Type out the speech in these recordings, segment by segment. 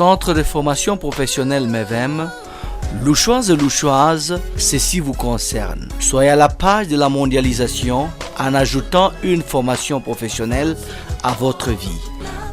Centre de formation professionnelle MEVEM, Louchoises et Louchoises, ceci vous concerne. Soyez à la page de la mondialisation en ajoutant une formation professionnelle à votre vie.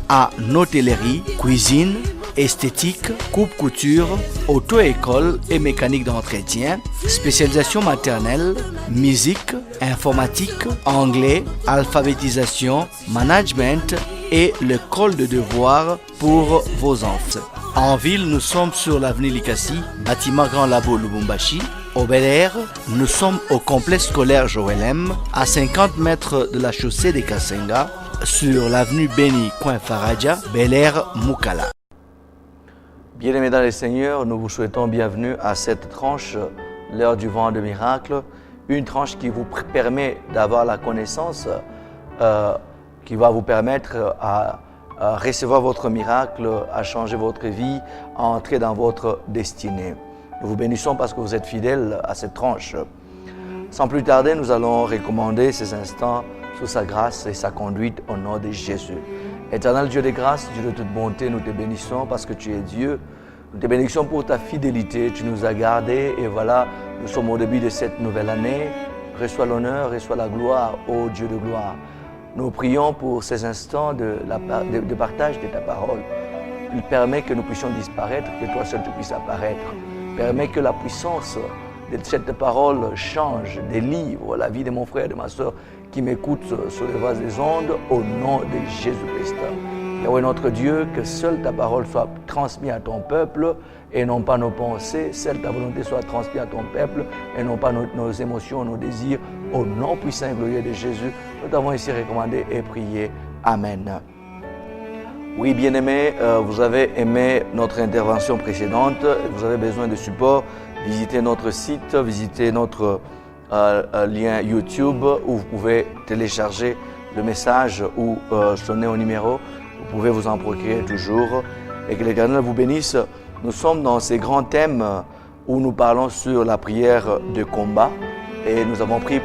À hôtellerie, cuisine, esthétique, coupe-couture, auto-école et mécanique d'entretien, spécialisation maternelle, musique, informatique, anglais, alphabétisation, management et l'école de devoirs pour vos enfants. En ville, nous sommes sur l'avenue Likasi, bâtiment Grand Labo Lubumbashi. Au Bel Air, nous sommes au complexe scolaire Joël M, à 50 mètres de la chaussée des Kasenga, sur l'avenue Beni, coin Faradja, Bel Air, Moukala. Bien-aimés dans les Seigneurs, nous vous souhaitons bienvenue à cette tranche, l'heure du vent de miracle, une tranche qui vous permet d'avoir la connaissance, qui va vous permettre à recevoir votre miracle, à changer votre vie, à entrer dans votre destinée. Nous vous bénissons parce que vous êtes fidèles à cette tranche. Sans plus tarder, nous allons recommander ces instants sous sa grâce et sa conduite au nom de Jésus. Éternel Dieu de grâce, Dieu de toute bonté, nous te bénissons parce que tu es Dieu. Nous te bénissons pour ta fidélité, tu nous as gardés et voilà, nous sommes au début de cette nouvelle année. Reçois l'honneur, reçois la gloire, ô Dieu de gloire. Nous prions pour ces instants de partage de ta parole. Il permet que nous puissions disparaître, que toi seul tu puisses apparaître. Permet que la puissance de cette parole change, délivre la vie de mon frère et de ma soeur qui m'écoutent sur les voies des ondes au nom de Jésus-Christ. Yahweh notre Dieu, que seule ta parole soit transmise à ton peuple et non pas nos pensées, seule ta volonté soit transmise à ton peuple et non pas nos émotions, nos désirs. Au nom puissant et glorieux de Jésus, nous t'avons ici recommandé et prié. Amen. Oui, bien-aimés, vous avez aimé notre intervention précédente, vous avez besoin de support, visitez notre site, visitez notre lien YouTube où vous pouvez télécharger le message ou sonner au numéro. Vous pouvez vous en procurer toujours et que l'Éternel vous bénisse. Nous sommes dans ces grands thèmes où nous parlons sur la prière de combat et nous avons pris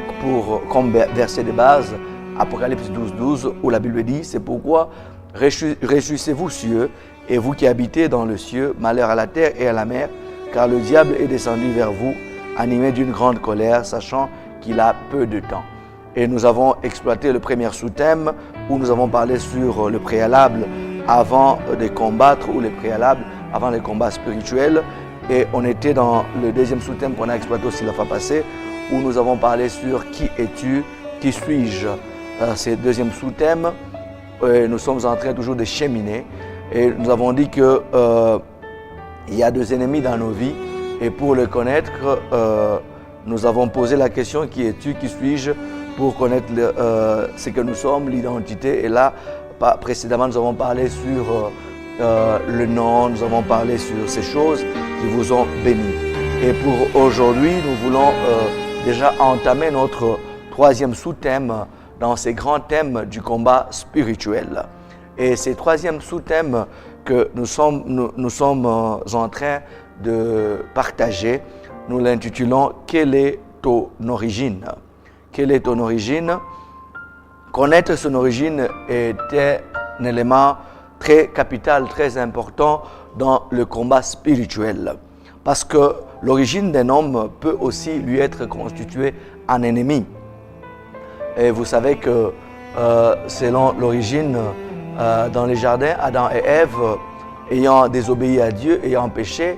comme verset de base Apocalypse 12, où la Bible dit « C'est pourquoi réjouissez-vous cieux et vous qui habitez dans le ciel, malheur à la terre et à la mer, car le diable est descendu vers vous, animé d'une grande colère, sachant qu'il a peu de temps. » Et nous avons exploité le premier sous-thème où nous avons parlé sur le préalable avant de combattre ou le préalable avant les combats spirituels. Et on était dans le deuxième sous-thème qu'on a exploité aussi la fois passée où nous avons parlé sur qui es-tu, qui suis-je. C'est le deuxième sous-thème. Nous sommes en train toujours de cheminer et nous avons dit que il y a deux ennemis dans nos vies et pour le connaître, nous avons posé la question qui es-tu, qui suis-je, pour connaître ce que nous sommes, l'identité. Et là, précédemment, nous avons parlé sur le nom, nous avons parlé sur ces choses qui vous ont bénis. Et pour aujourd'hui, nous voulons déjà entamer notre troisième sous-thème dans ces grands thèmes du combat spirituel. Et ces troisième sous-thèmes que nous sommes en train de partager, nous l'intitulons « Quelle est ton origine ?» Quelle est ton origine? Connaître son origine est un élément très capital, très important dans le combat spirituel. Parce que l'origine d'un homme peut aussi lui être constituée en ennemi. Et vous savez que selon l'origine dans les jardins, Adam et Ève, ayant désobéi à Dieu, ayant péché,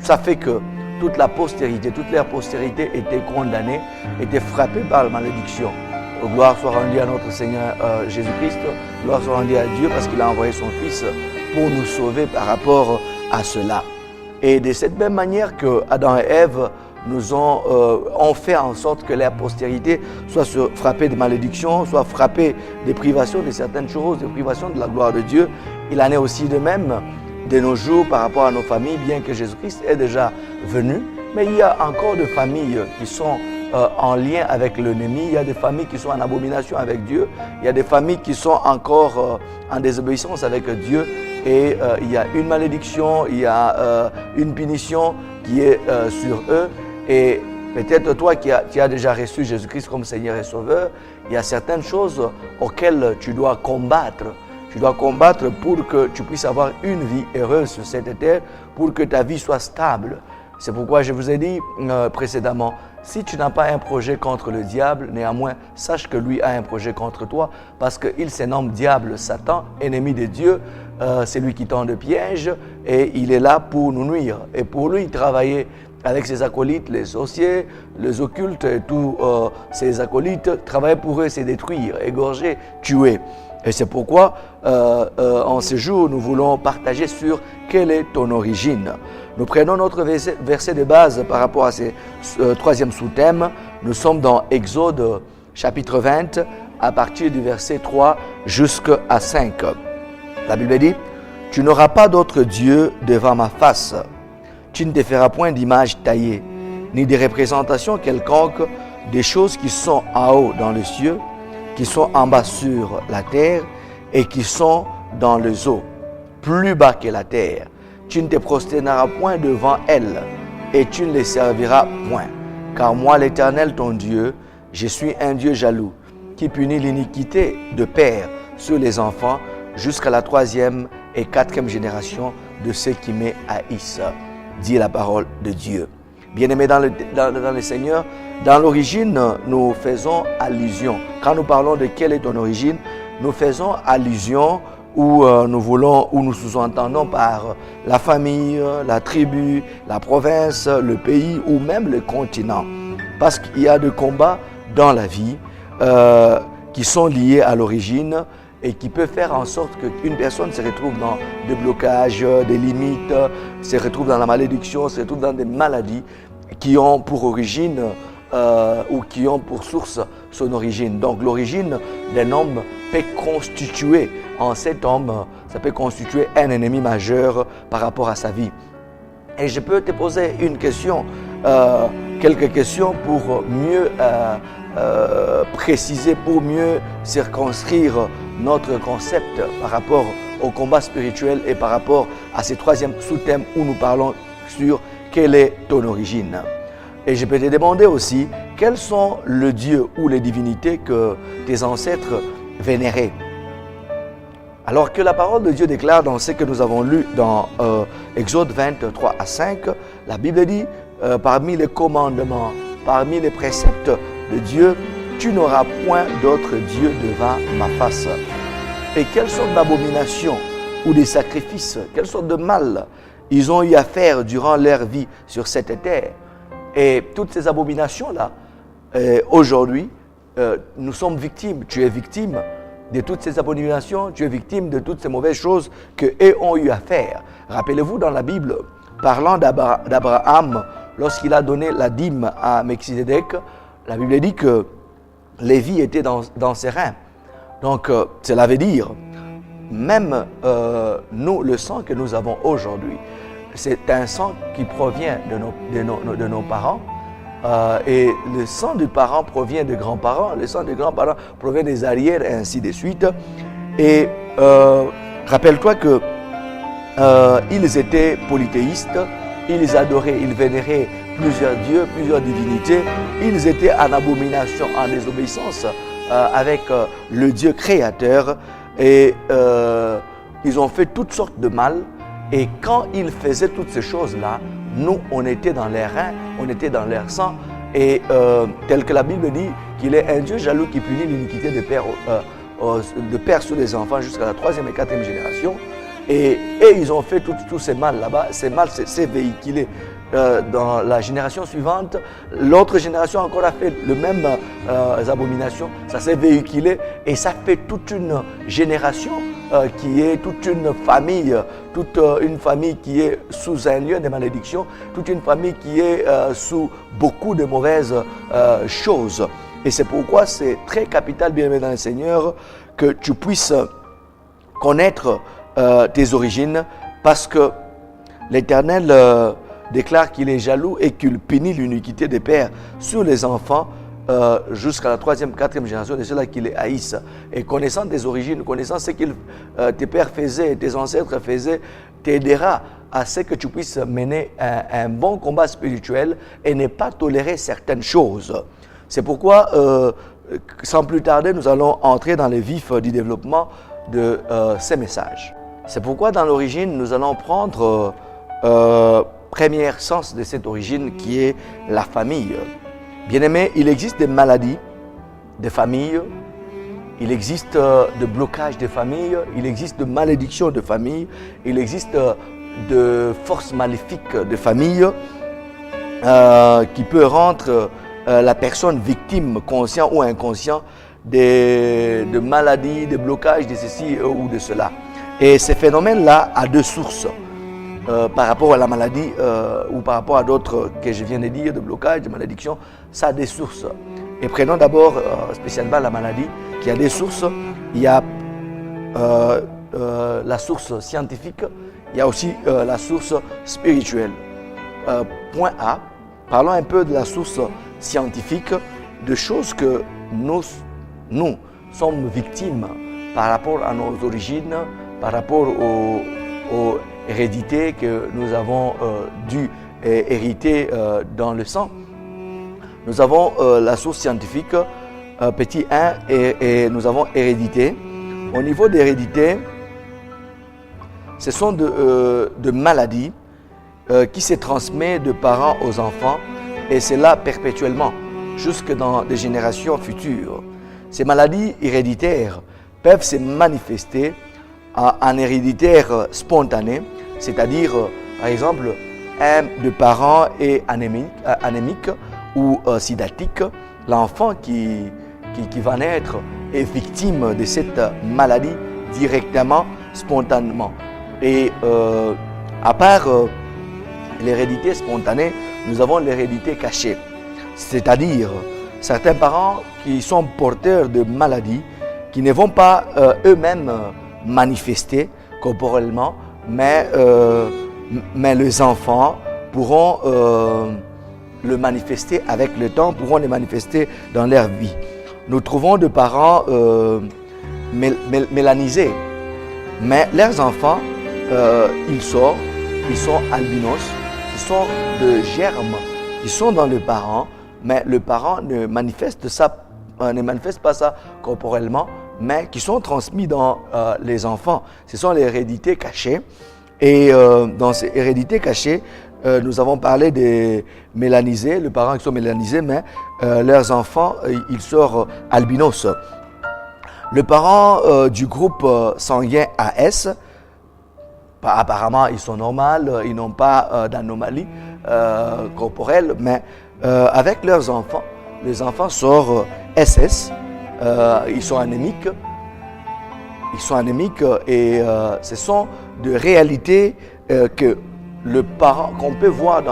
ça fait que toute la postérité, toute leur postérité était condamnée, était frappée par la malédiction. Gloire soit rendue à notre Seigneur Jésus-Christ, gloire soit rendue à Dieu parce qu'il a envoyé son Fils pour nous sauver par rapport à cela. Et de cette même manière que Adam et Ève nous ont fait en sorte que leur postérité soit frappée de malédiction, soit frappée des privations de certaines choses, des privations de la gloire de Dieu, il en est aussi de même de nos jours par rapport à nos familles, bien que Jésus-Christ est déjà venu, mais il y a encore des familles qui sont en lien avec l'ennemi, il y a des familles qui sont en abomination avec Dieu, il y a des familles qui sont encore en désobéissance avec Dieu et il y a une malédiction, il y a une punition qui est sur eux et peut-être toi qui as déjà reçu Jésus-Christ comme Seigneur et Sauveur, il y a certaines choses auxquelles tu dois combattre. Tu dois combattre pour que tu puisses avoir une vie heureuse sur cette terre, pour que ta vie soit stable. C'est pourquoi je vous ai dit précédemment, si tu n'as pas un projet contre le diable, néanmoins, sache que lui a un projet contre toi, parce qu'il se nomme diable, Satan, ennemi de Dieu. C'est lui qui tend de pièges et il est là pour nous nuire. Et pour lui, travailler avec ses acolytes, les sorciers, les occultes et tous ses acolytes, travailler pour eux, c'est détruire, égorger, tuer. Et c'est pourquoi, en ce jour, nous voulons partager sur quelle est ton origine. Nous prenons notre verset de base par rapport à ce troisième sous-thème. Nous sommes dans Exode chapitre 20, à partir du verset 3 jusqu'à 5. La Bible dit, « Tu n'auras pas d'autre Dieu devant ma face. Tu ne te feras point d'image taillée, ni de représentation quelconque des choses qui sont en haut dans les cieux, qui sont en bas sur la terre et qui sont dans les eaux, plus bas que la terre. Tu ne te prosterneras point devant elles et tu ne les serviras point. Car moi, l'Éternel, ton Dieu, je suis un Dieu jaloux, qui punit l'iniquité de père sur les enfants jusqu'à la 3e et 4e génération de ceux qui me haïssent, dit la parole de Dieu. » Bien-aimés dans le Seigneur, dans l'origine, nous faisons allusion. Quand nous parlons de quelle est ton origine, nous faisons allusion où nous sous-entendons par la famille, la tribu, la province, le pays ou même le continent. Parce qu'il y a des combats dans la vie qui sont liés à l'origine et qui peuvent faire en sorte qu'une personne se retrouve dans des blocages, des limites, se retrouve dans la malédiction, se retrouve dans des maladies qui ont pour origine ou qui ont pour source son origine. Donc l'origine d'un homme peut constituer en cet homme, ça peut constituer un ennemi majeur par rapport à sa vie. Et je peux te poser une question, quelques questions pour mieux préciser, pour mieux circonscrire notre concept par rapport au combat spirituel et par rapport à ce troisième sous-thème où nous parlons sur quelle est ton origine. Et je peux te demander aussi quels sont les dieux ou les divinités que tes ancêtres vénéraient. Alors que la parole de Dieu déclare dans ce que nous avons lu dans Exode 23 à 5, la Bible dit, parmi les commandements, parmi les préceptes de Dieu, tu n'auras point d'autre Dieu devant ma face. Et quelles sortes d'abominations ou des sacrifices, quelles sortes de mal ils ont eu à faire durant leur vie sur cette terre. Et toutes ces abominations-là, aujourd'hui, nous sommes victimes. Tu es victime de toutes ces abominations, tu es victime de toutes ces mauvaises choses qu'eux ont eu à faire. Rappelez-vous dans la Bible, parlant d'Abraham, lorsqu'il a donné la dîme à Melchizedek, la Bible dit que Lévi était dans ses reins. Donc, cela veut dire, même nous, le sang que nous avons aujourd'hui, c'est un sang qui provient de nos parents. Et le sang des parents provient des grands-parents, le sang des grands-parents provient des arrières, et ainsi de suite. Et rappelle-toi que ils étaient polythéistes, ils adoraient, ils vénéraient plusieurs dieux, plusieurs divinités. Ils étaient en abomination, en désobéissance avec le Dieu créateur. Et ils ont fait toutes sortes de mal. Et quand ils faisaient toutes ces choses-là, nous, on était dans les reins, on était dans leur sang. Et tel que la Bible dit qu'il est un Dieu jaloux qui punit l'iniquité de père sur les enfants jusqu'à la 3e et 4e génération. Et ils ont fait tout ces mal là-bas. Ces mal s'est véhiculé dans la génération suivante. L'autre génération encore a fait le même abominations. Ça s'est véhiculé et ça fait toute une génération qui est toute une famille qui est sous un lieu de malédiction, toute une famille qui est sous beaucoup de mauvaises choses. Et c'est pourquoi c'est très capital, bien-aimé dans le Seigneur, que tu puisses connaître tes origines, parce que l'Éternel déclare qu'il est jaloux et qu'il punit l'iniquité des pères sur les enfants jusqu'à la 3e, 4e génération de ceux-là qui les haïssent. Et connaissant tes origines, connaissant ce que tes pères faisaient, tes ancêtres faisaient, t'aidera à ce que tu puisses mener un bon combat spirituel et ne pas tolérer certaines choses. C'est pourquoi, sans plus tarder, nous allons entrer dans les vifs du développement de ces messages. C'est pourquoi dans l'origine, nous allons prendre premier sens de cette origine qui est la famille. Bien-aimés, il existe des maladies de famille, il existe de blocages de famille, il existe de malédictions de famille, il existe de forces maléfiques de famille qui peut rendre la personne victime, conscient ou inconscient, de maladies, de blocages, de ceci ou de cela. Et ces phénomènes-là a deux sources par rapport à la maladie ou par rapport à d'autres que je viens de dire, de blocages, de malédictions, ça a des sources. Et prenons d'abord spécialement la maladie qui a des sources. Il y a la source scientifique, il y a aussi la source spirituelle. Point A, parlons un peu de la source scientifique, de choses que nous sommes victimes par rapport à nos origines, par rapport aux hérédités que nous avons dû hériter dans le sang. Nous avons la source scientifique, petit 1, et nous avons hérédité. Au niveau d'hérédité, ce sont de maladies qui se transmettent de parents aux enfants, et c'est là perpétuellement, jusque dans des générations futures. Ces maladies héréditaires peuvent se manifester en héréditaire spontané, c'est-à-dire, par exemple, un de parents est anémique ou sidatique. L'enfant qui va naître est victime de cette maladie directement, spontanément. Et à part l'hérédité spontanée, nous avons l'hérédité cachée, c'est-à-dire certains parents qui sont porteurs de maladies qui ne vont pas eux-mêmes manifester corporellement, mais les enfants pourront le manifester avec le temps, pourront le manifester dans leur vie. Nous trouvons des parents mélanisés, mais leurs enfants, ils sont albinos, ils sont de germes, ils sont dans le parent, mais le parent ne manifeste pas ça corporellement, mais qui sont transmis dans les enfants. Ce sont les hérédités cachées. Et dans ces hérédités cachées, nous avons parlé des mélanisés, les parents qui sont mélanisés, mais leurs enfants, ils sont albinos. Le parent du groupe sanguin AS, apparemment, ils sont normaux, ils n'ont pas d'anomalie corporelle, mais avec leurs enfants, les enfants sont SS, ils sont anémiques. Ils sont anémiques et ce sont de réalités que le parent qu'on peut avoir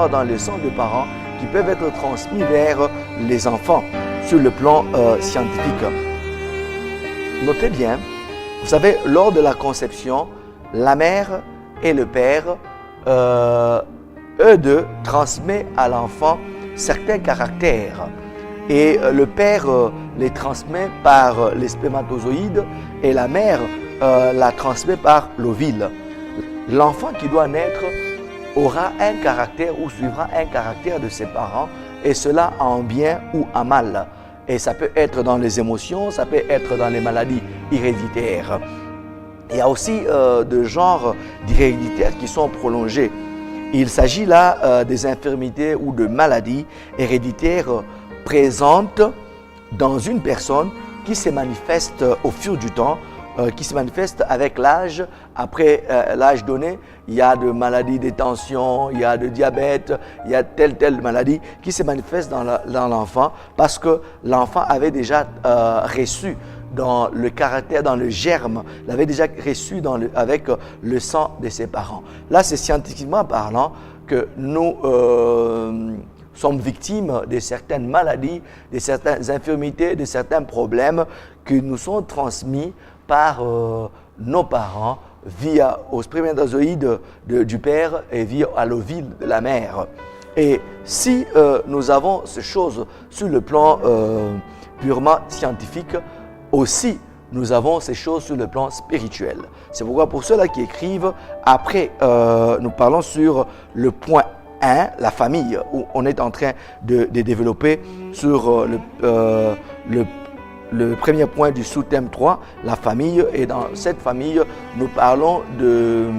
dans le sang des parents qui peuvent être transmis vers les enfants sur le plan scientifique. Notez bien, vous savez, lors de la conception, la mère et le père, eux deux, transmettent à l'enfant certains caractères. Et le père les transmet par les spermatozoïdes et la mère la transmet par l'ovule. L'enfant qui doit naître aura un caractère ou suivra un caractère de ses parents, et cela en bien ou en mal. Et ça peut être dans les émotions, ça peut être dans les maladies héréditaires. Il y a aussi de genres d'héréditaires qui sont prolongés. Il s'agit là des infirmités ou de maladies héréditaires présentes dans une personne qui se manifeste au fil du temps, qui se manifeste avec l'âge. Après l'âge donné, il y a de maladies de tension, il y a de diabète, il y a telle maladie qui se manifeste dans l'enfant parce que l'enfant avait déjà reçu dans le caractère, dans le germe, l'avait déjà reçu avec le sang de ses parents. Là, c'est scientifiquement parlant que nous sommes victimes de certaines maladies, de certaines infirmités, de certains problèmes qui nous sont transmis par nos parents via aux spermatozoïdes du père et via à l'ovule de la mère. Et si nous avons ces choses sur le plan purement scientifique, aussi nous avons ces choses sur le plan spirituel. C'est pourquoi pour ceux-là qui écrivent, après nous parlons sur le point 1, la famille, où on est en train de développer sur le premier point du sous-thème 3, la famille. Et dans cette famille, nous parlons de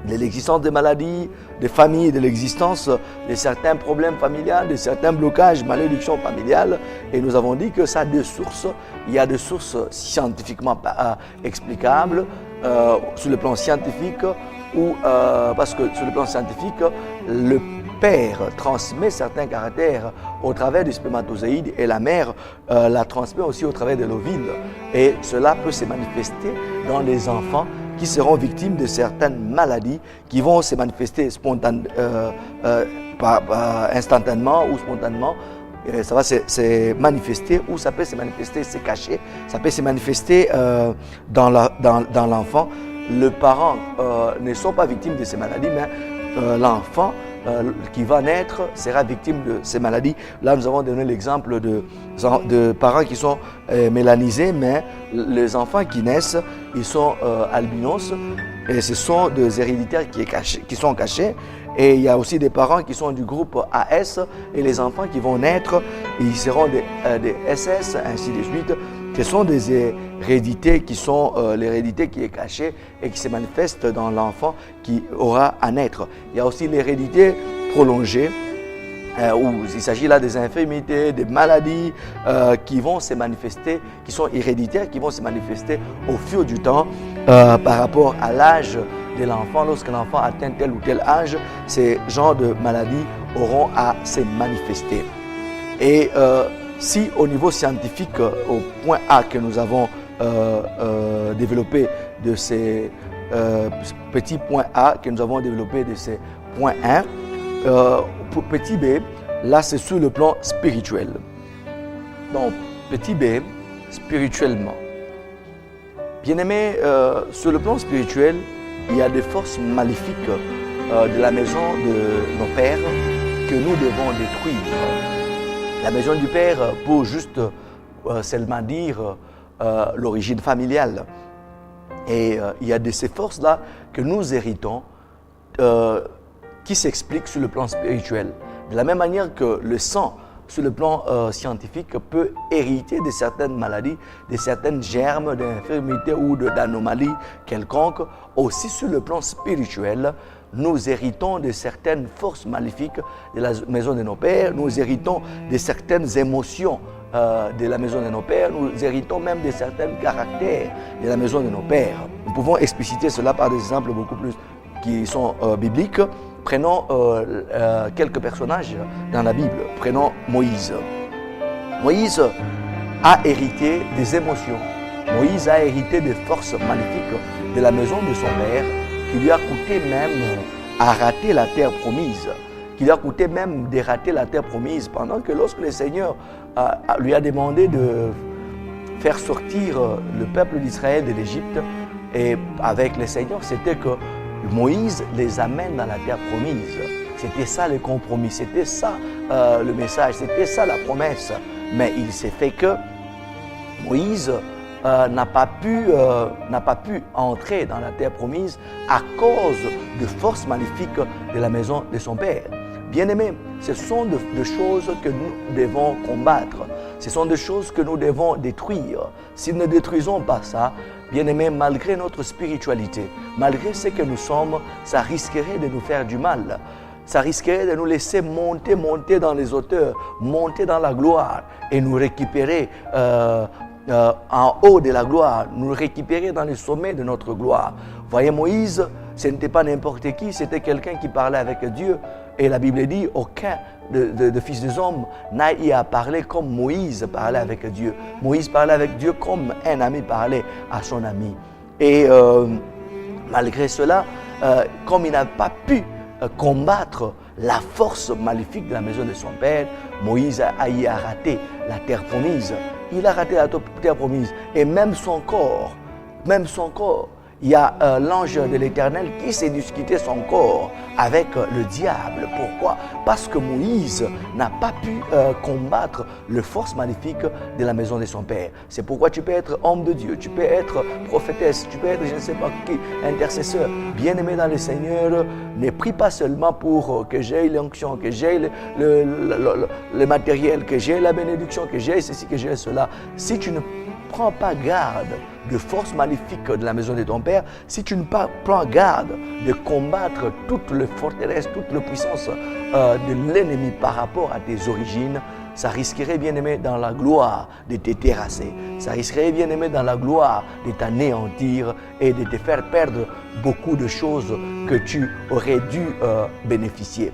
l'existence des maladies, des familles, de l'existence de certains problèmes familiaux, de certains blocages, malédictions familiales. Et nous avons dit que ça a deux sources. Il y a des sources scientifiquement explicables sur le plan scientifique, parce que sur le plan scientifique, le père transmet certains caractères au travers du spermatozoïde et la mère la transmet aussi au travers de l'ovule. Et cela peut se manifester dans les enfants qui seront victimes de certaines maladies qui vont se manifester instantanément ou spontanément. Et ça va se manifester ou ça peut se manifester, se cacher. Ça peut se manifester dans l'enfant. Les parents ne sont pas victimes de ces maladies, mais l'enfant qui va naître sera victime de ces maladies. Là, nous avons donné l'exemple de parents qui sont mélanisés, mais les enfants qui naissent, ils sont albinos et ce sont des héréditaires qui sont cachés. Et il y a aussi des parents qui sont du groupe AS et les enfants qui vont naître, ils seront des SS, ainsi de suite. Ce sont des hérédités qui sont l'hérédité qui est cachée et qui se manifeste dans l'enfant qui aura à naître. Il y a aussi l'hérédité prolongée où il s'agit là des infirmités, des maladies qui vont se manifester, qui sont héréditaires, qui vont se manifester au fil du temps par rapport à l'âge de l'enfant. Lorsque l'enfant atteint tel ou tel âge, ces genres de maladies auront à se manifester. Et si au niveau scientifique, au point A que nous avons développé de ces petits points A, que nous avons développé de ces points 1, pour petit b, là c'est sur le plan spirituel. Donc petit b, spirituellement. Bien-aimé, sur le plan spirituel, il y a des forces maléfiques de la maison de nos pères que nous devons détruire. La maison du père pour juste seulement dire l'origine familiale. Et il y a de ces forces-là que nous héritons qui s'expliquent sur le plan spirituel. De la même manière que le sang, sur le plan scientifique, peut hériter de certaines maladies, de certaines germes, d'infirmités ou d'anomalies quelconques, aussi sur le plan spirituel, nous héritons de certaines forces maléfiques de la maison de nos pères, nous héritons de certaines émotions de la maison de nos pères, nous héritons même de certains caractères de la maison de nos pères. Nous pouvons expliciter cela par des exemples beaucoup plus qui sont bibliques. Prenons quelques personnages dans la Bible. Prenons Moïse. Moïse a hérité des émotions. Moïse a hérité des forces maléfiques de la maison de son père, qui lui a coûté même à rater la terre promise, qui lui a coûté même de rater la terre promise, pendant que lorsque le Seigneur lui a demandé de faire sortir le peuple d'Israël de l'Égypte, et avec le Seigneur, c'était que Moïse les amène dans la terre promise. C'était ça le compromis, c'était ça le message, c'était ça la promesse. Mais il s'est fait que Moïse n'a pas pu entrer dans la terre promise à cause de forces maléfiques de la maison de son père. Bien-aimés, ce sont des choses que nous devons combattre. Ce sont des choses que nous devons détruire. Si nous ne détruisons pas ça, bien-aimés, malgré notre spiritualité, malgré ce que nous sommes, ça risquerait de nous faire du mal. Ça risquerait de nous laisser monter dans les hauteurs, monter dans la gloire et nous récupérer en haut de la gloire, nous récupérer dans les sommets de notre gloire. Voyez, Moïse, ce n'était pas n'importe qui, c'était quelqu'un qui parlait avec Dieu. Et la Bible dit, aucun de fils des hommes n'a eu à parler comme Moïse parlait avec Dieu. Moïse parlait avec Dieu comme un ami parlait à son ami. Et malgré cela, comme il n'a pas pu combattre la force maléfique de la maison de son père, Moïse a eu à rater la terre promise. Il a raté la terre promise. Et même son corps, il y a l'ange de l'Éternel qui s'est disputé son corps avec le diable. Pourquoi? Parce que Moïse n'a pas pu combattre les forces maléfiques de la maison de son père. C'est pourquoi tu peux être homme de Dieu, tu peux être prophétesse, tu peux être je ne sais pas qui, intercesseur. Bien-aimé dans le Seigneur, ne prie pas seulement pour que j'aie l'onction, que j'aie le matériel, que j'aie la bénédiction, que j'aie ceci, que j'aie cela. Si tu ne prends pas garde de forces maléfiques de la maison de ton père, si tu ne prends garde de combattre toutes les forteresses, toutes les puissances de l'ennemi par rapport à tes origines, ça risquerait, bien-aimé, dans la gloire de te terrasser. Ça risquerait, bien-aimé, dans la gloire de t'anéantir et de te faire perdre beaucoup de choses que tu aurais dû bénéficier.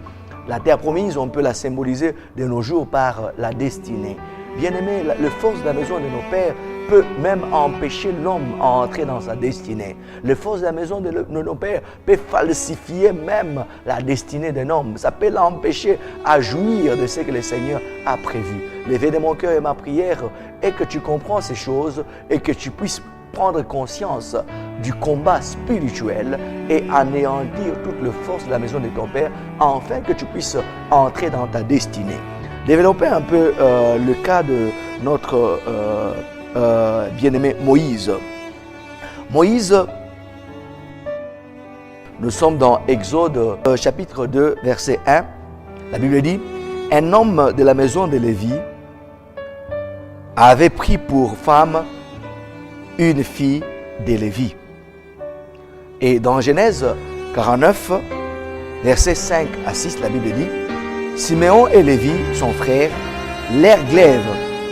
La terre promise, on peut la symboliser de nos jours par la destinée. Bien-aimé, la force de la maison de nos pères peut même empêcher l'homme à entrer dans sa destinée. La force de la maison de nos pères peut falsifier même la destinée d'un homme. Ça peut l'empêcher à jouir de ce que le Seigneur a prévu. L'éveil de mon cœur et ma prière est que tu comprends ces choses et que tu puisses prendre conscience du combat spirituel et anéantir toutes les forces de la maison de ton père afin que tu puisses entrer dans ta destinée. Développer un peu le cas de notre bien-aimé Moïse. Moïse, nous sommes dans Exode chapitre 2, verset 1. La Bible dit, un homme de la maison de Lévi avait pris pour femme une fille de Lévi. Et dans Genèse 49, versets 5 à 6, la Bible dit, Siméon et Lévi, son frère, leurs glaives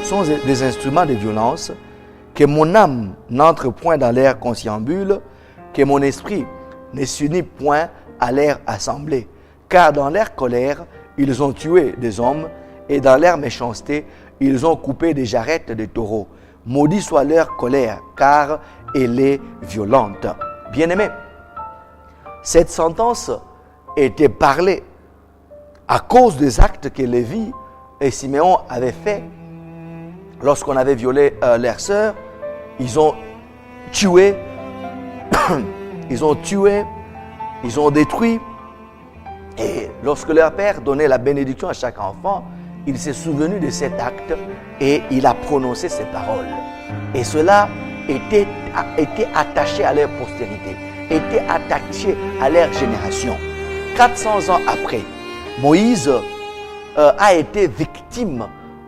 sont des instruments de violence, que mon âme n'entre point dans leur conciliabule, que mon esprit ne s'unit point à leur assemblée. Car dans leur colère, ils ont tué des hommes, et dans leur méchanceté, ils ont coupé des jarrettes de taureaux. Maudit soit leur colère, car elle est violente. Bien-aimés, cette sentence était parlée à cause des actes que Lévi et Siméon avaient faits. Lorsqu'on avait violé leur sœur, ils ont tué, ils ont détruit. Et lorsque leur père donnait la bénédiction à chaque enfant, il s'est souvenu de cet acte et il a prononcé ces paroles. Et cela était attaché à leur postérité, était attaché à leur génération. 400 ans après, Moïse a été victime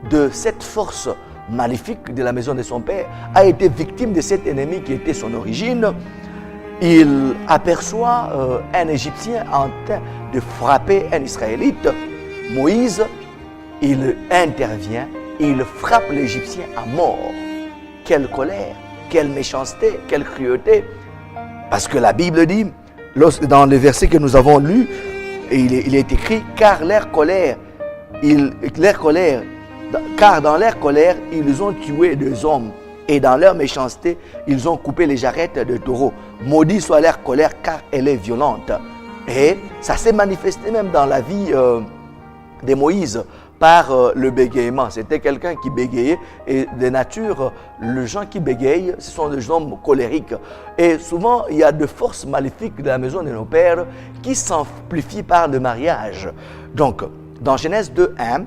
de cette force maléfique de la maison de son père, a été victime de cet ennemi qui était son origine. Il aperçoit un Égyptien en train de frapper un Israélite. Moïse, il intervient et il frappe l'Égyptien à mort. Quelle colère, quelle méchanceté, quelle cruauté. Parce que la Bible dit, dans les versets que nous avons lus, il est écrit, car dans leur colère, ils ont tué des hommes, et dans leur méchanceté, ils ont coupé les jarrettes de taureaux. Maudit soit leur colère, car elle est violente. Et ça s'est manifesté même dans la vie de Moïse par le bégaiement. C'était quelqu'un qui bégayait, et de nature, les gens qui bégayent, ce sont des hommes colériques. Et souvent, il y a de forces maléfiques de la maison de nos pères qui s'amplifient par le mariage. Donc, dans Genèse 2:1,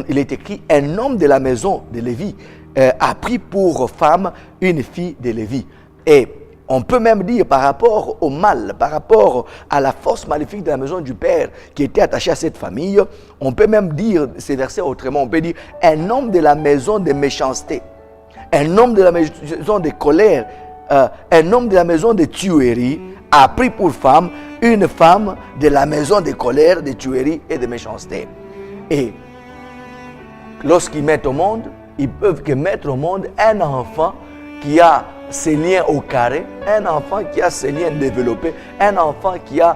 il est écrit, un homme de la maison de Lévi a pris pour femme une fille de Lévi. Et on peut même dire par rapport au mal, par rapport à la force maléfique de la maison du père qui était attachée à cette famille, on peut même dire ces versets autrement. On peut dire un homme de la maison de méchanceté, un homme de la maison de colère, un homme de la maison de tuerie a pris pour femme une femme de la maison de colère, de tuerie et de méchanceté. Et lorsqu'ils mettent au monde, ils peuvent que mettre au monde un enfant qui a ses liens au carré, un enfant qui a ses liens développés, un enfant qui a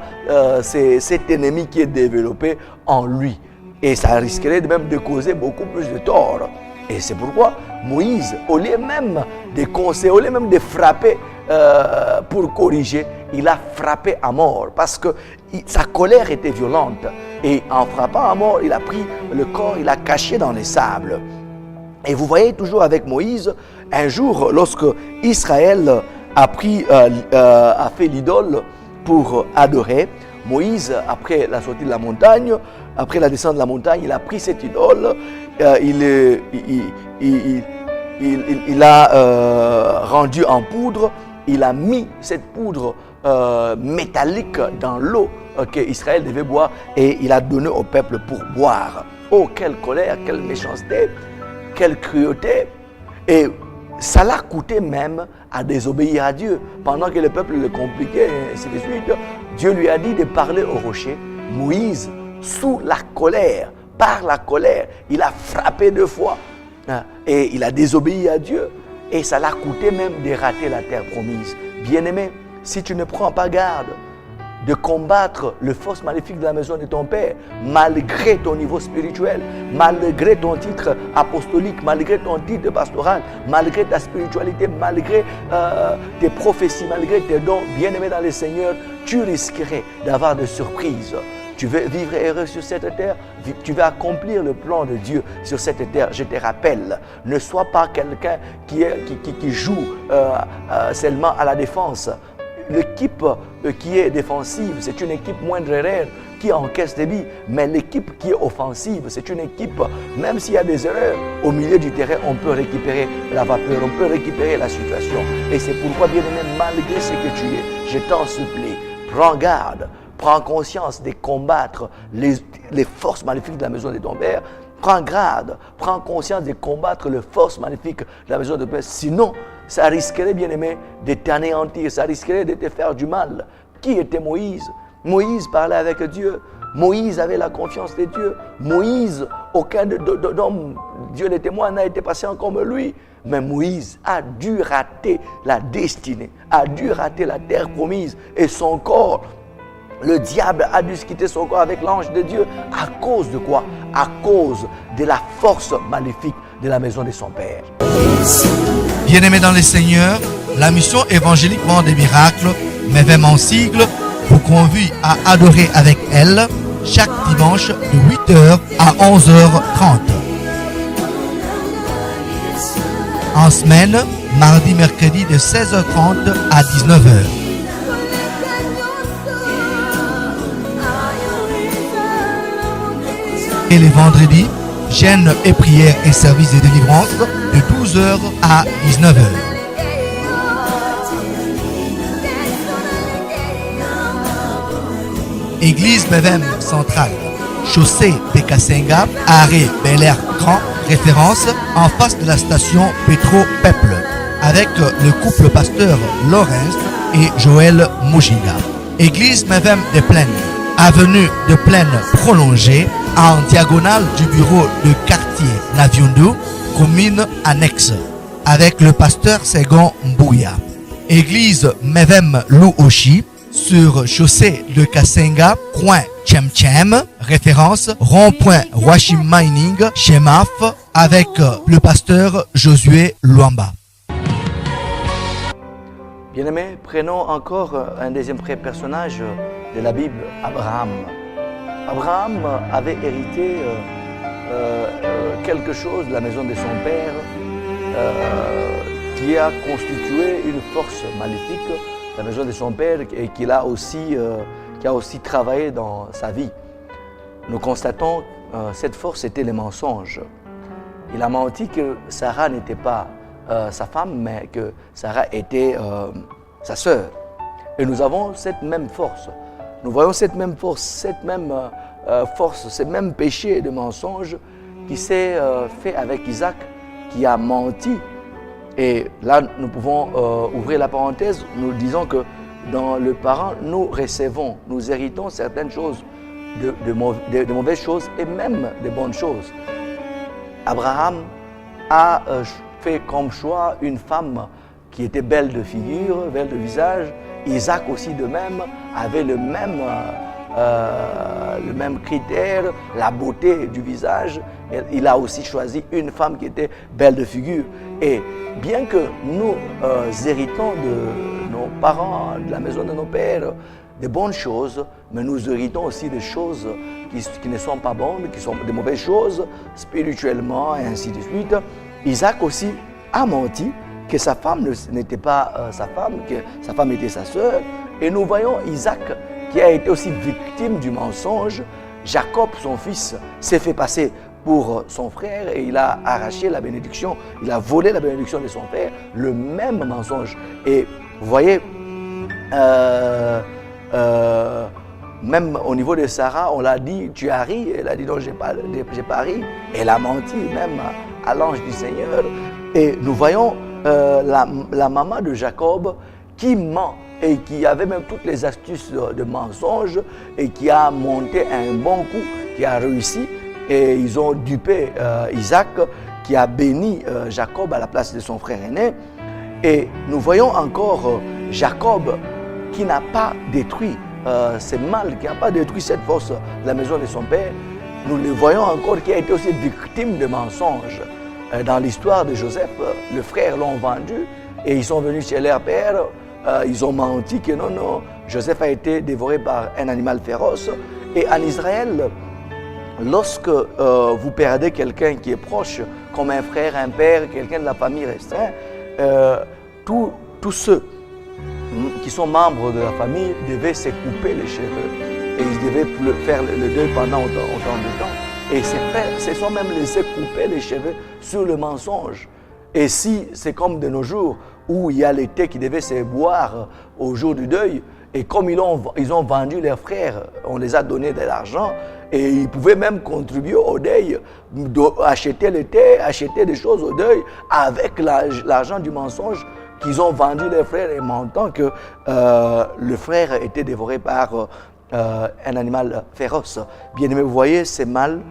cet ennemi qui est développé en lui. Et ça risquerait même de causer beaucoup plus de tort. Et c'est pourquoi Moïse, au lieu même de conseiller, au lieu même de frapper pour corriger, il a frappé à mort parce que sa colère était violente. Et en frappant à mort, il a pris le corps, il l'a caché dans les sables. Et vous voyez toujours avec Moïse, un jour, lorsque Israël a fait l'idole pour adorer. Moïse, après la sortie de la montagne, après la descente de la montagne, il a pris cette idole, il l'a rendu en poudre, il a mis cette poudre métallique dans l'eau qu'Israël devait boire et il a donné au peuple pour boire. Oh, quelle colère, quelle méchanceté, quelle cruauté! Et ça l'a coûté même à désobéir à Dieu. Pendant que le peuple le compliquait, et ainsi de suite, Dieu lui a dit de parler au rocher. Moïse, sous la colère, par la colère, il a frappé 2 fois. Et il a désobéi à Dieu. Et ça l'a coûté même de rater la terre promise. Bien-aimé, si tu ne prends pas garde de combattre les forces maléfiques de la maison de ton père, malgré ton niveau spirituel, malgré ton titre apostolique, malgré ton titre pastoral, malgré ta spiritualité, malgré tes prophéties, malgré tes dons, bien-aimé dans le Seigneur, tu risquerais d'avoir des surprises. Tu veux vivre heureux sur cette terre, tu veux accomplir le plan de Dieu sur cette terre. Je te rappelle, ne sois pas quelqu'un qui joue seulement à la défense. L'équipe qui est défensive, c'est une équipe moindre erreur qui encaisse des buts. Mais l'équipe qui est offensive, c'est une équipe, même s'il y a des erreurs, au milieu du terrain, on peut récupérer la vapeur, on peut récupérer la situation. Et c'est pourquoi, bien-aimé, malgré ce que tu es, je t'en supplie, prends garde. Prends conscience de combattre les forces maléfiques de la maison de ton père. Prends garde, prends conscience de combattre les forces maléfiques de la maison de ton père. Sinon, ça risquerait, bien-aimé, de t'anéantir, ça risquerait de te faire du mal. Qui était Moïse? Moïse parlait avec Dieu. Moïse avait la confiance de Dieu. Moïse, aucun d'homme, Dieu le témoin, n'a été patient comme lui. Mais Moïse a dû rater la destinée, a dû rater la terre promise et son corps. Le diable a dû se quitter son corps avec l'ange de Dieu. À cause de quoi? À cause de la force maléfique de la maison de son père. Bien-aimés dans le Seigneur, la mission évangélique Vent des miracles, MEVEM en sigle, vous convie à adorer avec elle chaque dimanche de 8h à 11h30. En semaine, mardi, mercredi de 16h30 à 19h. Et les vendredis, jeûne et prière et service de délivrance de 12h à 19h. Église MEVEM centrale, chaussée de Kasenga, arrêt Bel Air Grand, référence en face de la station Petro Peuple, avec le couple pasteur Laurence et Joël Moujiga. Église MEVEM de Plaine, avenue de Plaine prolongée, en diagonale du bureau de quartier Naviundu, commune annexe, avec le pasteur Segon Mbouya. Église MEVEM Louoshi, sur chaussée de Kasenga, coin Tchem, référence rond-point Washim Mining, chez MAF, avec le pasteur Josué Luamba. Bien-aimés, prenons encore un deuxième personnage de la Bible, Abraham. Abraham avait hérité quelque chose de la maison de son père qui a constitué une force maléfique de la maison de son père et qui a aussi travaillé dans sa vie. Nous constatons cette force était les mensonges. Il a menti que Sarah n'était pas sa femme, mais que Sarah était sa sœur. Et nous avons cette même force. Nous voyons cette même force, ce même péché de mensonge qui s'est fait avec Isaac, qui a menti. Et là, nous pouvons ouvrir la parenthèse, nous disons que dans le parent, nous recevons, nous héritons certaines choses, de mauvaises choses et même de bonnes choses. Abraham a fait comme choix une femme qui était belle de figure, belle de visage. Isaac aussi de même avait le même critère, la beauté du visage. Il a aussi choisi une femme qui était belle de figure. Et bien que nous héritons de nos parents, de la maison de nos pères, de bonnes choses, mais nous héritons aussi des choses qui ne sont pas bonnes, qui sont de mauvaises choses, spirituellement et ainsi de suite. Isaac aussi a menti que sa femme n'était pas sa femme, que sa femme était sa sœur. Et nous voyons Isaac qui a été aussi victime du mensonge. Jacob, son fils, s'est fait passer pour son frère et il a arraché la bénédiction, il a volé la bénédiction de son père, le même mensonge. Et vous voyez, même au niveau de Sarah, on l'a dit, tu as ri. Elle a dit non, j'ai pas ri. Elle a menti même à l'ange du Seigneur. Et nous voyons la maman de Jacob qui ment et qui avait même toutes les astuces de mensonge et qui a monté un bon coup, qui a réussi. Et ils ont dupé Isaac qui a béni Jacob à la place de son frère aîné. Et nous voyons encore Jacob qui n'a pas détruit ce mal, qui n'a pas détruit cette force de la maison de son père. Nous le voyons encore qui a été aussi victime de mensonges. Dans l'histoire de Joseph, les frères l'ont vendu et ils sont venus chez leur père. Ils ont menti que non, Joseph a été dévoré par un animal féroce. Et en Israël, lorsque vous perdez quelqu'un qui est proche, comme un frère, un père, quelqu'un de la famille restreinte, tous ceux qui sont membres de la famille devaient se couper les cheveux. Et ils devaient faire le deuil pendant autant de temps. Et ses frères se sont même laissés couper les cheveux sur le mensonge. Et si c'est comme de nos jours, où il y a les thés qui devaient se boire au jour du deuil, et comme ils ont vendu leurs frères, on les a donné de l'argent, et ils pouvaient même contribuer au deuil, acheter le thé, acheter des choses au deuil, avec l'argent du mensonge qu'ils ont vendu leurs frères, et mentant que le frère était dévoré par un animal féroce. Bien aimé, vous voyez, c'est mal.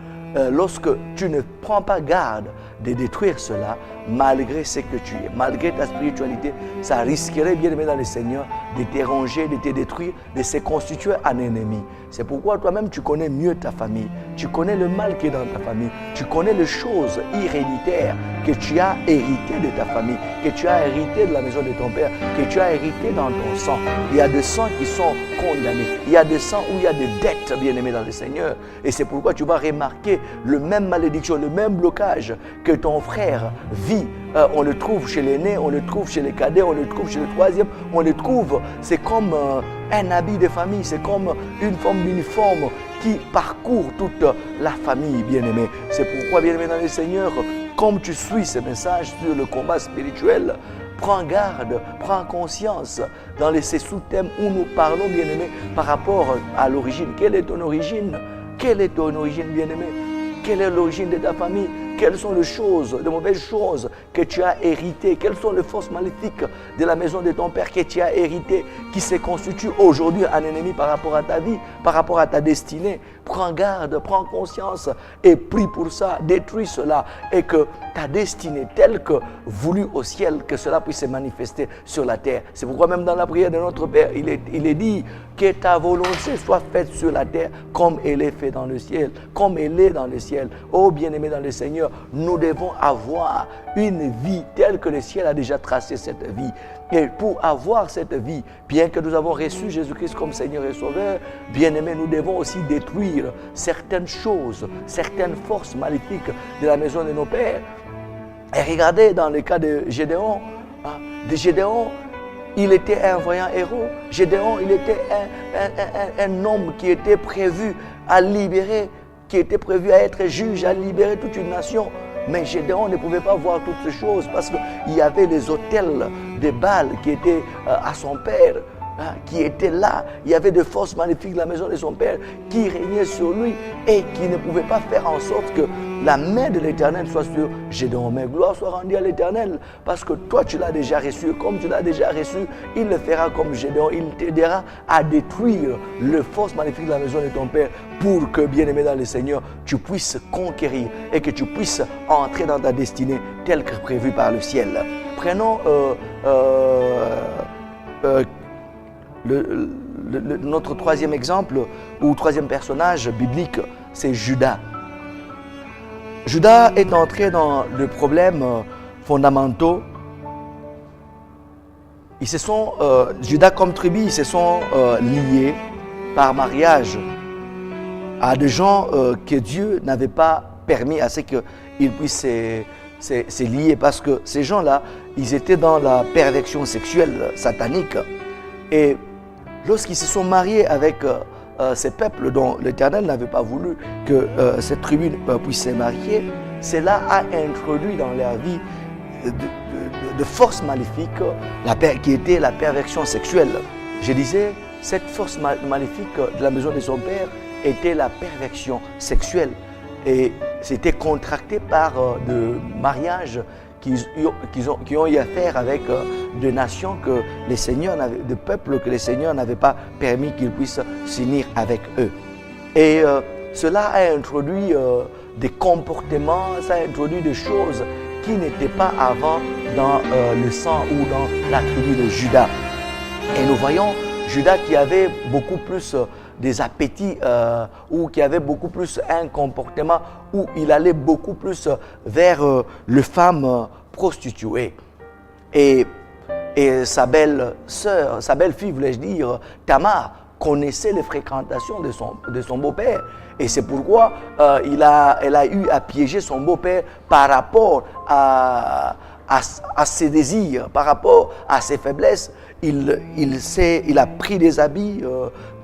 Lorsque tu ne prends pas garde de détruire cela, malgré ce que tu es, malgré ta spiritualité, ça risquerait, bien aimé dans le Seigneur, de te ronger, de te détruire, de se constituer un ennemi. C'est pourquoi toi-même tu connais mieux ta famille, tu connais le mal qui est dans ta famille, tu connais les choses héréditaires que tu as héritées de ta famille, que tu as hérité de la maison de ton père, que tu as hérité dans ton sang. Il y a des sangs qui sont condamnés, il y a des sangs où il y a des dettes, bien aimé dans le Seigneur. Et c'est pourquoi tu vas remarquer le même malédiction, le même blocage que ton frère vit. On le trouve chez l'aîné, on le trouve chez les cadets, on le trouve chez le troisième, on le trouve, c'est comme un habit de famille, c'est comme une forme d'uniforme qui parcourt toute la famille, bien-aimé. C'est pourquoi, bien-aimé dans le Seigneur, comme tu suis ce message sur le combat spirituel, prends garde, prends conscience dans ces sous-thèmes où nous parlons, bien-aimé, par rapport à l'origine. Quelle est ton origine? Quelle est ton origine, bien-aimé? Quelle est l'origine de ta famille? Quelles sont les choses, les mauvaises choses que tu as héritées? Quelles sont les forces maléfiques de la maison de ton père que tu as héritées, qui se constituent aujourd'hui un ennemi par rapport à ta vie, par rapport à ta destinée? Prends garde, prends conscience et prie pour ça, détruis cela et que ta destinée telle que voulue au ciel, que cela puisse se manifester sur la terre. C'est pourquoi même dans la prière de notre Père, il est dit que ta volonté soit faite sur la terre comme elle est faite dans le ciel, comme elle est dans le ciel. Oh bien-aimé dans le Seigneur, nous devons avoir une vie telle que le ciel a déjà tracé cette vie. Et pour avoir cette vie, bien que nous avons reçu Jésus-Christ comme Seigneur et Sauveur, bien-aimé, nous devons aussi détruire certaines choses, certaines forces maléfiques de la maison de nos pères. Et regardez dans le cas de Gédéon, il était un voyant héros. Gédéon, il était un homme qui était prévu à libérer, qui était prévu à être juge, à libérer toute une nation. Mais Gédéon ne pouvait pas voir toutes ces choses parce qu'il y avait les autels de Baal qui étaient à son père, qui étaient là. Il y avait des forces maléfiques de la maison de son père qui régnaient sur lui et qui ne pouvaient pas faire en sorte que la main de l'Éternel soit sur Gédéon. Mais gloire soit rendue à l'Éternel parce que toi tu l'as déjà reçu. Comme tu l'as déjà reçu, il le fera comme Gédéon. Il t'aidera à détruire les forces maléfiques de la maison de ton père pour que, bien-aimé dans le Seigneur, tu puisses conquérir et que tu puisses entrer dans ta destinée telle que prévue par le ciel. Prenons notre troisième exemple ou troisième personnage biblique, c'est Judas. Judas est entré dans le problème fondamentaux. Judas comme tribu, ils se sont liés par mariage à des gens que Dieu n'avait pas permis à ce qu'ils puissent c'est lié parce que ces gens-là, ils étaient dans la perversion sexuelle satanique. Et lorsqu'ils se sont mariés avec ces peuples dont l'Éternel n'avait pas voulu que cette tribu puisse se marier, cela a introduit dans leur vie de forces maléfiques qui était la perversion sexuelle. Je disais, cette force maléfique de la maison de son père était la perversion sexuelle. Et c'était contracté par de mariages qui ont eu affaire avec des nations que les seigneurs de peuples que les seigneurs n'avaient pas permis qu'ils puissent s'unir avec eux. Et cela a introduit des comportements, ça a introduit des choses qui n'étaient pas avant dans le sang ou dans la tribu de Juda. Et nous voyons Juda qui avait beaucoup plus des appétits ou qui avait beaucoup plus un comportement où il allait beaucoup plus vers les femmes prostituées. Et sa belle-sœur, sa belle-fille, voulais-je dire, Tamar, connaissait les fréquentations de son beau-père. Et c'est pourquoi elle a eu à piéger son beau-père par rapport à ses désirs, par rapport à ses faiblesses. Il a pris des habits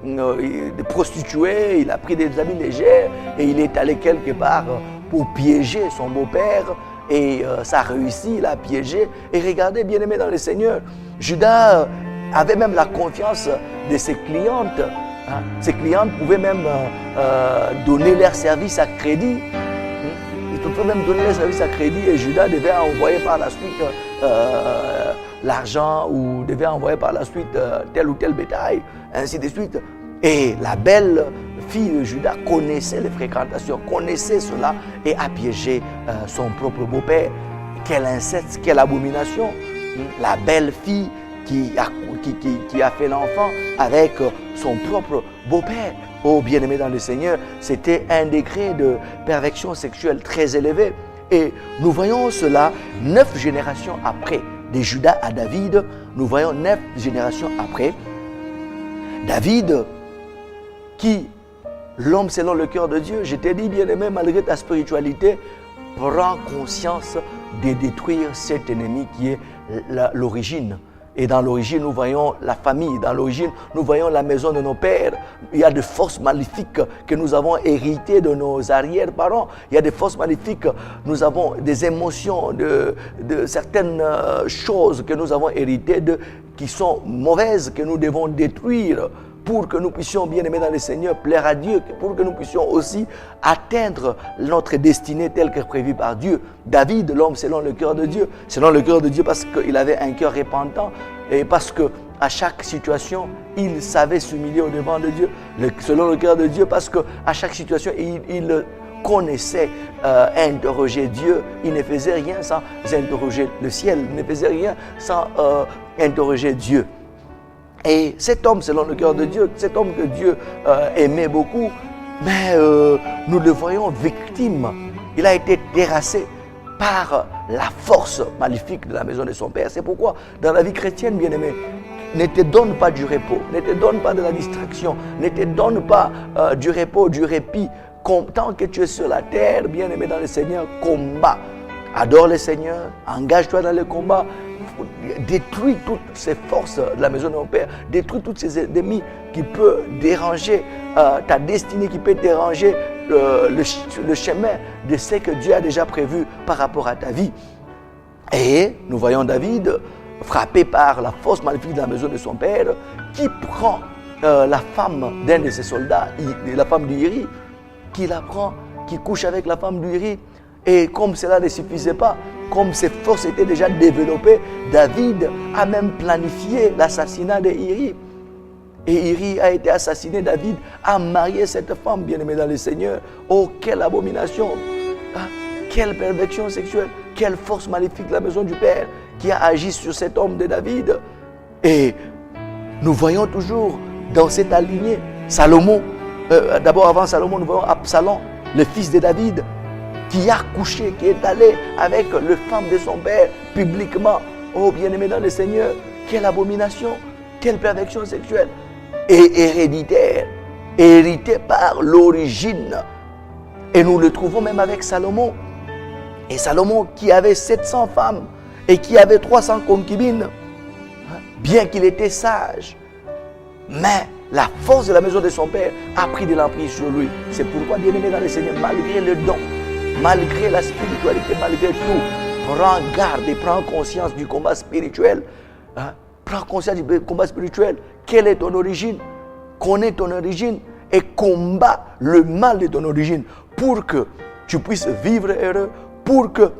de prostituées, il a pris des habits légers et il est allé quelque part pour piéger son beau-père et ça a réussi, il a piégé. Et regardez, bien-aimés dans le Seigneur, Judas avait même la confiance de ses clientes. Hein. Ses clientes pouvaient même donner leur service à crédit. Ils pouvaient même donner leur service à crédit et Judas devait envoyer par la suite l'argent ou devait envoyer par la suite tel ou tel bétail, ainsi de suite. Et la belle fille de Judas connaissait les fréquentations, connaissait cela et a piégé son propre beau-père. Quel inceste, quelle abomination. La belle fille qui a fait l'enfant avec son propre beau-père. Oh, bien-aimé dans le Seigneur, c'était un degré de perversion sexuelle très élevé. Et nous voyons cela 9 générations après. De Judas à David, nous voyons 9 générations après. David, qui, l'homme selon le cœur de Dieu, je t'ai dit, bien-aimé, malgré ta spiritualité, prends conscience de détruire cet ennemi qui est l'origine. Et dans l'origine, nous voyons la famille. Dans l'origine, nous voyons la maison de nos pères. Il y a des forces maléfiques que nous avons héritées de nos arrière-parents. Il y a des forces maléfiques. Nous avons des émotions, de certaines choses que nous avons héritées qui sont mauvaises, que nous devons détruire pour que nous puissions, bien aimer dans le Seigneur, plaire à Dieu, pour que nous puissions aussi atteindre notre destinée telle que prévue par Dieu. David, l'homme selon le cœur de Dieu parce qu'il avait un cœur repentant et parce qu'à chaque situation, il savait s'humilier au devant de Dieu, selon le cœur de Dieu, parce qu'à chaque situation, il connaissait interroger Dieu. Il ne faisait rien sans interroger le ciel, il ne faisait rien sans interroger Dieu. Et cet homme, selon le cœur de Dieu, cet homme que Dieu aimait beaucoup, mais nous le voyons victime. Il a été terrassé par la force maléfique de la maison de son père. C'est pourquoi, dans la vie chrétienne, bien-aimé, ne te donne pas du repos, ne te donne pas de la distraction, ne te donne pas du repos, du répit. Tant que tu es sur la terre, bien-aimé dans le Seigneur, combat. Adore le Seigneur, engage-toi dans le combat. Détruis toutes ces forces de la maison de mon père, détruis tous ces ennemis qui peuvent déranger ta destinée, qui peut déranger le chemin de ce que Dieu a déjà prévu par rapport à ta vie. Et nous voyons David frappé par la force maléfique de la maison de son père, qui prend la femme d'un de ses soldats, la femme d'Uri, qui la prend, qui couche avec la femme d'Uri. Et comme cela ne suffisait pas, comme ses forces étaient déjà développées, David a même planifié l'assassinat d'Uri. Et Uri a été assassiné, David a marié cette femme, bien-aimée dans le Seigneur. Oh, quelle abomination! Ah, quelle perversion sexuelle! Quelle force maléfique de la maison du Père qui a agi sur cet homme de David. Et nous voyons toujours dans cette lignée Salomon. D'abord, avant Salomon, nous voyons Absalom, le fils de David, qui a couché, qui est allé avec le femme de son père publiquement. Oh, bien-aimé dans le Seigneur, quelle abomination, quelle perversion sexuelle. Et héréditaire, hérité par l'origine. Et nous le trouvons même avec Salomon. Et Salomon, qui avait 700 femmes et qui avait 300 concubines, bien qu'il était sage, mais la force de la maison de son père a pris de l'emprise sur lui. C'est pourquoi, bien-aimé dans le Seigneur, malgré le don, malgré la spiritualité, malgré tout, prends garde et prends conscience du combat spirituel. Prends conscience du combat spirituel. Quelle est ton origine? Connais ton origine et combat le mal de ton origine pour que tu puisses vivre heureux, pour que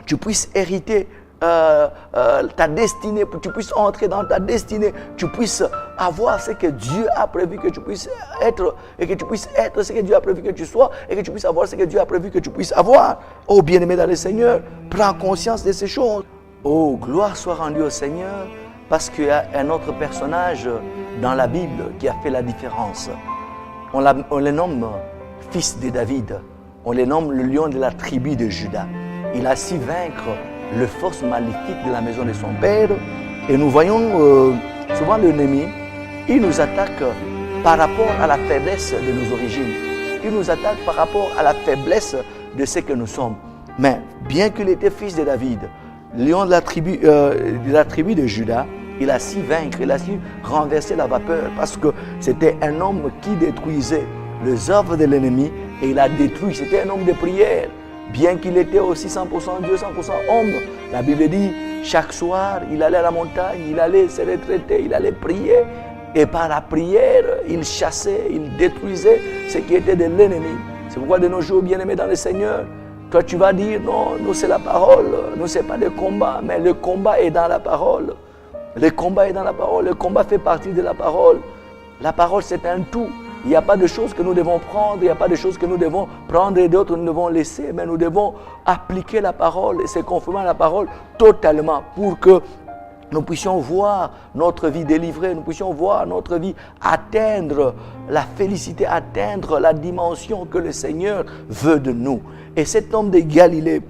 tu puisses hériter ta destinée, pour que tu puisses entrer dans ta destinée, tu puisses avoir ce que Dieu a prévu que tu puisses être, et que tu puisses être ce que Dieu a prévu que tu sois, et que tu puisses avoir ce que Dieu a prévu que tu puisses avoir. Oh bien-aimé dans le Seigneur, prends conscience de ces choses. Oh, gloire soit rendue au Seigneur, parce qu'il y a un autre personnage dans la Bible qui a fait la différence. On le nomme fils de David, on le nomme le lion de la tribu de Juda. Il a su vaincre les forces maléfiques de la maison de son père. Et nous voyons souvent l'ennemi, il nous attaque par rapport à la faiblesse de nos origines. Il nous attaque par rapport à la faiblesse de ce que nous sommes. Mais bien qu'il était fils de David, lion de la tribu de Juda, il a su vaincre, il a su renverser la vapeur parce que c'était un homme qui détruisait les œuvres de l'ennemi et il a détruit. C'était un homme de prière. Bien qu'il était aussi 100% Dieu, 100% homme, la Bible dit, chaque soir, il allait à la montagne, il allait se retraiter, il allait prier. Et par la prière, il chassait, il détruisait ce qui était de l'ennemi. C'est pourquoi de nos jours, bien-aimés dans le Seigneur, toi tu vas dire, non, nous c'est la parole, nous c'est pas le combat, mais le combat est dans la parole. Le combat est dans la parole, le combat fait partie de la parole. La parole c'est un tout. Il n'y a pas de choses que nous devons prendre, il n'y a pas de choses que nous devons prendre et d'autres nous devons laisser, mais nous devons appliquer la parole et se conformer à la parole totalement pour que nous puissions voir notre vie délivrée, nous puissions voir notre vie atteindre la félicité, atteindre la dimension que le Seigneur veut de nous. Et cet homme de Galilée,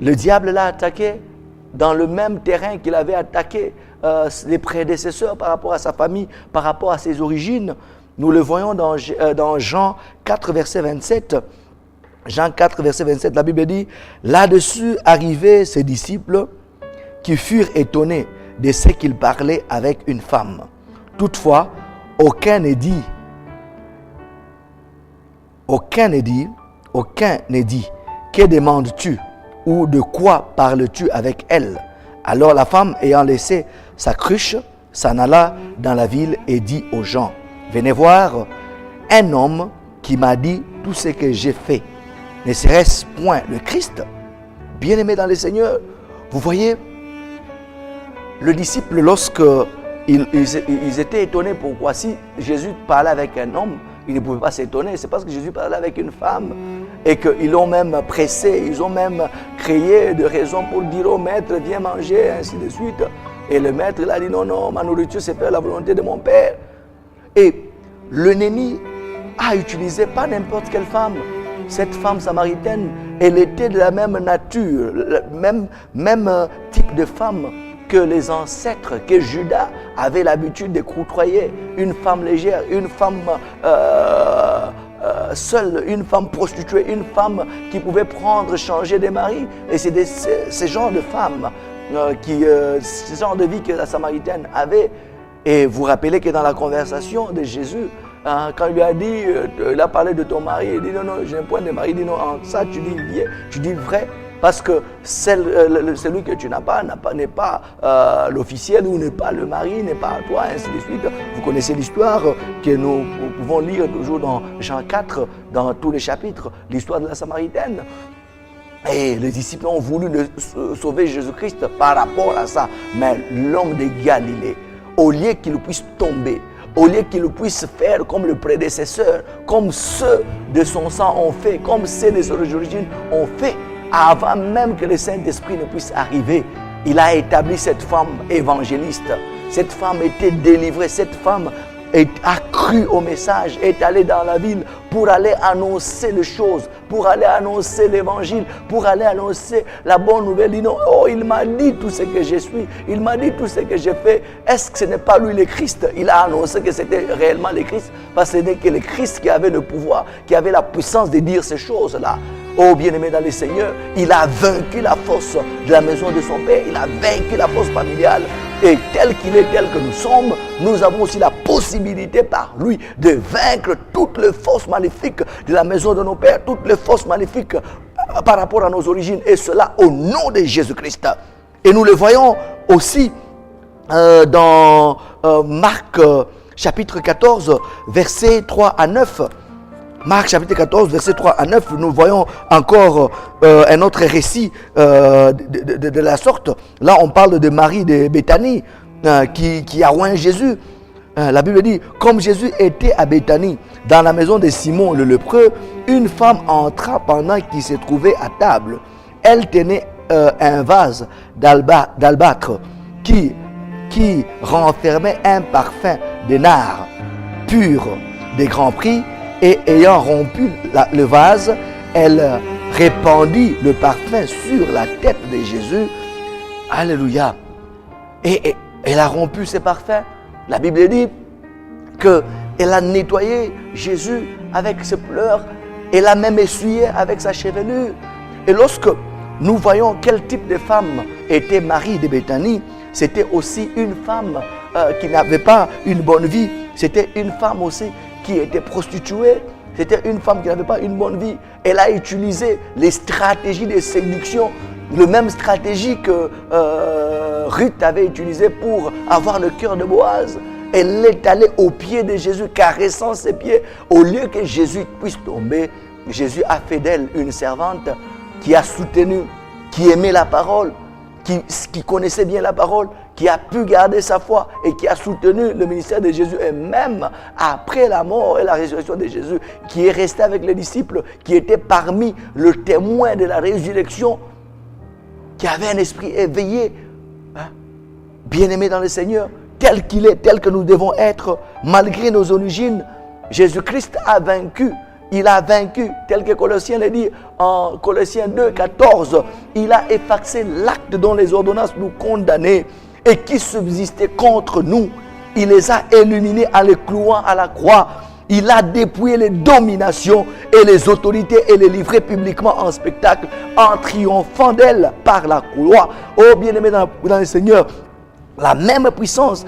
le diable l'a attaqué dans le même terrain qu'il avait attaqué les prédécesseurs par rapport à sa famille, par rapport à ses origines. Nous le voyons dans Jean 4, verset 27. Jean 4, verset 27, la Bible dit, « Là-dessus arrivaient ses disciples qui furent étonnés de ce qu'il parlait avec une femme. Toutefois, aucun n'est dit, que demandes-tu ou de quoi parles-tu avec elle? Alors la femme, ayant laissé sa cruche, s'en alla dans la ville et dit aux gens, venez voir un homme qui m'a dit tout ce que j'ai fait. Ne serait-ce point le Christ? Bien-aimé dans le Seigneur, vous voyez, le disciple, lorsque ils étaient étonnés pourquoi si Jésus parlait avec un homme, ils ne pouvaient pas s'étonner. C'est parce que Jésus parlait avec une femme et qu'ils l'ont même pressé, ils ont même créé des raisons pour dire au maître, viens manger, ainsi de suite. Et le maître, il a dit, non, non, ma nourriture, c'est faire la volonté de mon Père. Et l'ennemi a utilisé pas n'importe quelle femme. Cette femme samaritaine, elle était de la même nature, le même type de femme que les ancêtres, que Judas avait l'habitude de côtoyer. Une femme légère, une femme seule, une femme prostituée, une femme qui pouvait changer de mari. Et c'est ce genre de femmes, ce genre de vie que la Samaritaine avait. Et vous rappelez que dans la conversation de Jésus, quand il lui a dit, il a parlé de ton mari, il dit non, non, j'ai un point de mari, il dit non, ça tu dis vrai, parce que celui que tu n'as pas n'est pas l'officiel ou n'est pas le mari, n'est pas toi, ainsi de suite. Vous connaissez l'histoire que nous pouvons lire toujours dans Jean 4, dans tous les chapitres, l'histoire de la Samaritaine. Et les disciples ont voulu sauver Jésus-Christ par rapport à ça. Mais l'homme de Galilée, au lieu qu'il puisse tomber, au lieu qu'il puisse faire comme le prédécesseur, comme ceux de son sang ont fait, comme ceux de son origine ont fait, avant même que le Saint-Esprit ne puisse arriver, il a établi cette femme évangéliste. Cette femme était délivrée, cette femme a cru au message, est allée dans la ville pour aller annoncer les choses, pour aller annoncer l'évangile, pour aller annoncer la bonne nouvelle. Il dit non, oh, il m'a dit tout ce que je suis, il m'a dit tout ce que j'ai fait. Est-ce que ce n'est pas lui le Christ? Il a annoncé que c'était réellement le Christ, parce que ce n'est que le Christ qui avait le pouvoir, qui avait la puissance de dire ces choses-là. Oh bien-aimé dans le Seigneur, il a vaincu la force de la maison de son père. Il a vaincu la force familiale. Et tel qu'il est, tel que nous sommes, nous avons aussi la possibilité par lui de vaincre toutes les forces maléfiques de la maison de nos pères, toutes les forces maléfiques par rapport à nos origines. Et cela au nom de Jésus-Christ. Et nous le voyons aussi dans Marc chapitre 14, versets 3 à 9. Marc chapitre 14, versets 3 à 9, nous voyons encore un autre récit de la sorte. Là, on parle de Marie de Béthanie qui a oint Jésus. La Bible dit, comme Jésus était à Béthanie, dans la maison de Simon le lépreux, une femme entra pendant qu'il se trouvait à table. Elle tenait un vase d'albâtre qui renfermait un parfum de nard pur de grand prix. Et ayant rompu le vase, elle répandit le parfum sur la tête de Jésus. Alléluia. Et elle a rompu ce parfum. La Bible dit qu'elle a nettoyé Jésus avec ses pleurs. Elle l'a même essuyé avec sa chevelure. Et lorsque nous voyons quel type de femme était Marie de Béthanie, c'était aussi une femme qui n'avait pas une bonne vie. C'était une femme aussi qui était prostituée. C'était une femme qui n'avait pas une bonne vie. Elle a utilisé les stratégies de séduction, le même stratégie que Ruth avait utilisé pour avoir le cœur de Boaz. Elle est allée aux pieds de Jésus, caressant ses pieds. Au lieu que Jésus puisse tomber, Jésus a fait d'elle une servante qui a soutenu, qui aimait la parole, qui connaissait bien la parole, qui a pu garder sa foi et qui a soutenu le ministère de Jésus. Et même après la mort et la résurrection de Jésus, qui est resté avec les disciples, qui était parmi le témoin de la résurrection, qui avait un esprit éveillé, bien-aimé dans le Seigneur, tel qu'il est, tel que nous devons être, malgré nos origines. Jésus-Christ a vaincu. Il a vaincu, tel que Colossiens le dit en Colossiens 2, 14. Il a effacé l'acte dont les ordonnances nous condamnaient et qui subsistait contre nous. Il les a éliminés en les clouant à la croix. Il a dépouillé les dominations et les autorités et les livré publiquement en spectacle en triomphant d'elles par la croix. Oh bien-aimé dans le Seigneur, la même puissance,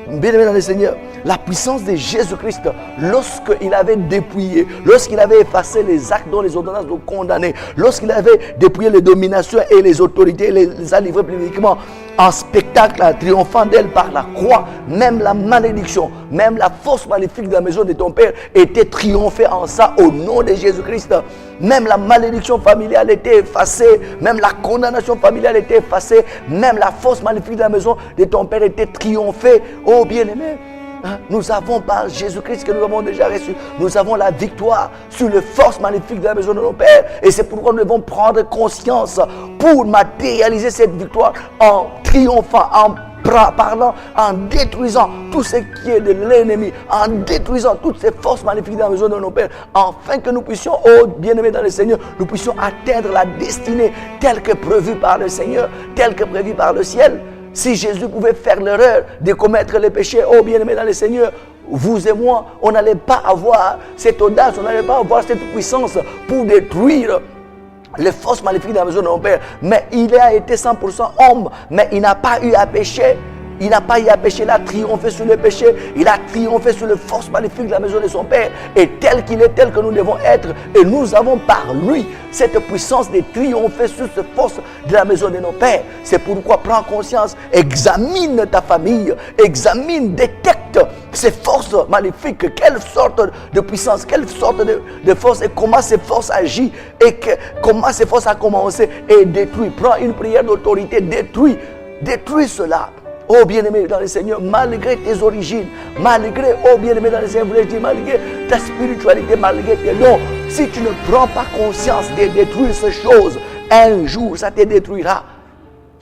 bien-aimé dans le Seigneur, la puissance de Jésus-Christ, lorsqu'il avait dépouillé, lorsqu'il avait effacé les actes dont les ordonnances nous condamnaient, lorsqu'il avait dépouillé les dominations et les autorités, les a livrées publiquement en spectacle, en triomphant d'elle par la croix, même la malédiction, même la force maléfique de la maison de ton Père était triomphée en ça au nom de Jésus-Christ. Même la malédiction familiale était effacée, même la condamnation familiale était effacée, même la force maléfique de la maison de ton Père était triomphée. Oh bien-aimé, nous avons par Jésus-Christ que nous avons déjà reçu, nous avons la victoire sur les forces maléfiques de la maison de nos pères. Et c'est pourquoi nous devons prendre conscience pour matérialiser cette victoire en triomphant, en parlant, en détruisant tout ce qui est de l'ennemi, en détruisant toutes ces forces maléfiques de la maison de nos pères, afin que nous puissions, oh bien-aimés dans le Seigneur, nous puissions atteindre la destinée telle que prévue par le Seigneur, telle que prévue par le ciel. Si Jésus pouvait faire l'erreur de commettre les péchés, oh bien-aimés dans le Seigneur, vous et moi, on n'allait pas avoir cette audace, on n'allait pas avoir cette puissance pour détruire les forces maléfiques de la maison de mon Père. Mais il a été 100% homme, mais il n'a pas eu à pécher. Il n'a pas eu à pécher, il a triomphé sur le péché, il a triomphé sur les forces maléfiques de la maison de son Père. Et tel qu'il est, tel que nous devons être. Et nous avons par lui cette puissance de triompher sur ces forces de la maison de nos pères. C'est pourquoi prends conscience, examine ta famille, examine, détecte ces forces maléfiques, quelle sorte de puissance, quelle sorte de force et comment ces forces agissent et comment ces forces ont commencé et détruit. Prends une prière d'autorité, détruis cela. Oh bien-aimé dans le Seigneur, malgré tes origines, malgré, oh bien-aimé dans le Seigneur, malgré ta spiritualité, malgré tes dons, si tu ne prends pas conscience de détruire ces choses, un jour ça te détruira.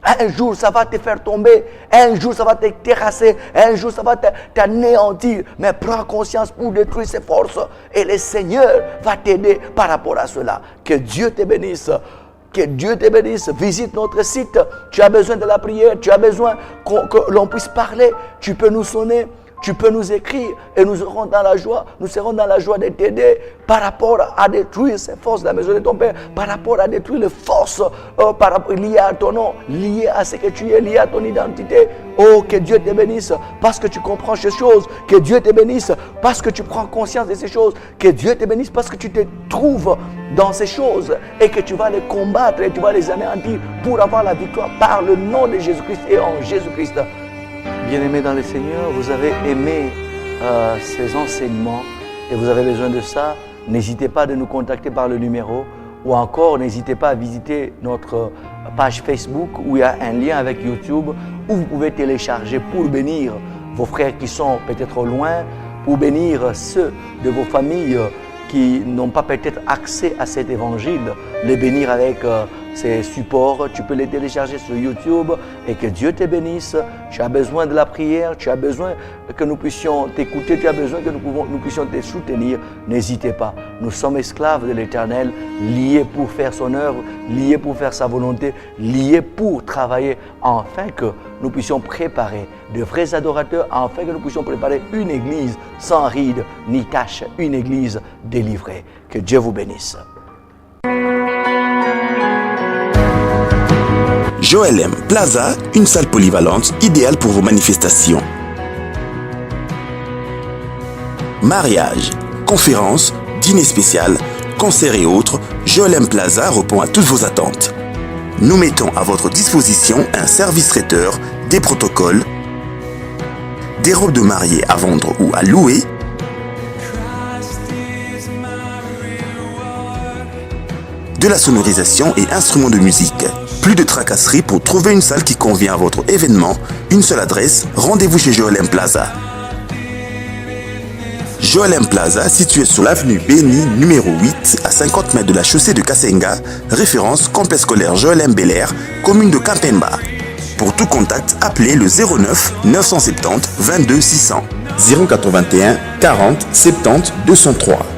Un jour ça va te faire tomber, un jour ça va te terrasser, un jour ça va t'anéantir. Mais prends conscience pour détruire ces forces et le Seigneur va t'aider par rapport à cela. Que Dieu te bénisse. Que Dieu te bénisse. Visite notre site. Tu as besoin de la prière. Tu as besoin que l'on puisse parler. Tu peux nous sonner tu peux nous écrire et nous serons dans la joie de t'aider par rapport à détruire ces forces de la maison de ton Père, par rapport à détruire les forces liées à ton nom, liées à ce que tu es, liées à ton identité. Oh, que Dieu te bénisse parce que tu comprends ces choses, que Dieu te bénisse parce que tu prends conscience de ces choses, que Dieu te bénisse parce que tu te trouves dans ces choses et que tu vas les combattre et tu vas les anéantir pour avoir la victoire par le nom de Jésus-Christ et en Jésus-Christ. Bien-aimés dans le Seigneur, vous avez aimé ces enseignements et vous avez besoin de ça, n'hésitez pas de nous contacter par le numéro ou encore n'hésitez pas à visiter notre page Facebook où il y a un lien avec YouTube où vous pouvez télécharger pour bénir vos frères qui sont peut-être loin, pour bénir ceux de vos familles qui n'ont pas peut-être accès à cet évangile, les bénir avec ces supports. Tu peux les télécharger sur YouTube et que Dieu te bénisse. Tu as besoin de la prière, tu as besoin que nous puissions t'écouter, tu as besoin que nous puissions te soutenir. N'hésitez pas, nous sommes esclaves de l'Éternel, liés pour faire son œuvre, liés pour faire sa volonté, liés pour travailler afin que nous puissions préparer de vrais adorateurs, afin que nous puissions préparer une église sans rides ni taches, une église délivrée. Que Dieu vous bénisse. Joel M Plaza, une salle polyvalente idéale pour vos manifestations. Mariage, conférences, dîner spécial, concerts et autres, Joel M Plaza répond à toutes vos attentes. Nous mettons à votre disposition un service traiteur, des protocoles, des robes de mariée à vendre ou à louer, de la sonorisation et instruments de musique. Plus de tracasseries pour trouver une salle qui convient à votre événement. Une seule adresse, rendez-vous chez Joel M Plaza. Joel M Plaza, situé sur l'avenue Béni, numéro 8, à 50 mètres de la chaussée de Kasenga, référence complexe scolaire Joel M Bel-Air, commune de Kampemba. Pour tout contact, appelez le 09 970 22 600 081 40 70 203.